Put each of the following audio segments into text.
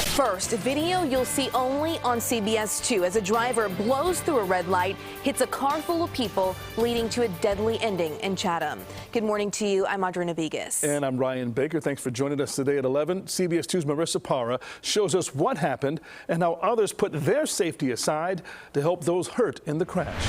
First, video you'll see only on CBS 2 as a driver blows through a red light, hits a car full of people, leading to a deadly ending in Chatham. Good morning to you. I'm Audrina Vegas. And I'm Ryan Baker. Thanks for joining us today at 11. CBS 2's Marissa Parra shows us what happened and how others put their safety aside to help those hurt in the crash.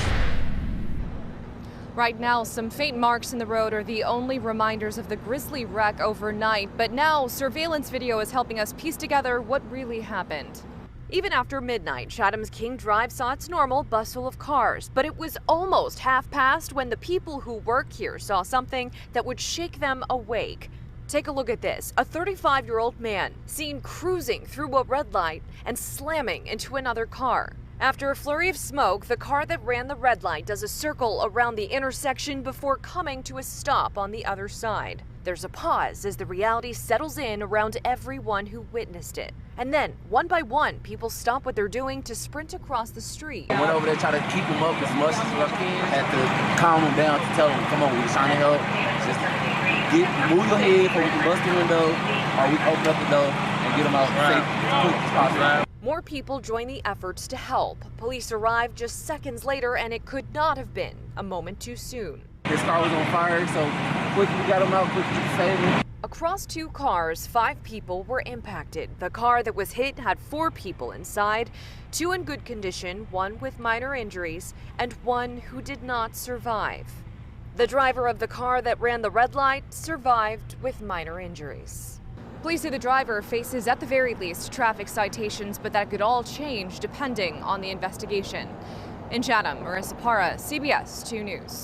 Right now, some faint marks in the road are the only reminders of the grisly wreck overnight, but now surveillance video is helping us piece together what really happened. Even after midnight, Chatham's King Drive saw its normal bustle of cars, but it was almost half past when the people who work here saw something that would shake them awake. Take a look at this. A 35-year-old man seen cruising through a red light and slamming into another car. After a flurry of smoke, the car that ran the red light does a circle around the intersection before coming to a stop on the other side. There's a pause as the reality settles in around everyone who witnessed it. And then, one by one, people stop what they're doing to sprint across the street. I went over there, tried to keep him up as much as I can. Had to calm him down to tell him, come on, we're trying to help. Just move your head so we can bust the window, or we can open up the door and get him out safe as quick as possible. More people join the efforts to help. Police arrived just seconds later, and it could not have been a moment too soon. His car was on fire, so quickly we got him out, quickly to save him. Across two cars, 5 people were impacted. The car that was hit had 4 people inside, 2 in good condition, 1 with minor injuries, and 1 who did not survive. The driver of the car that ran the red light survived with minor injuries. Police say the driver faces, at the very least, traffic citations, but that could all change depending on the investigation. In Chatham, Marissa Parra, CBS 2 News.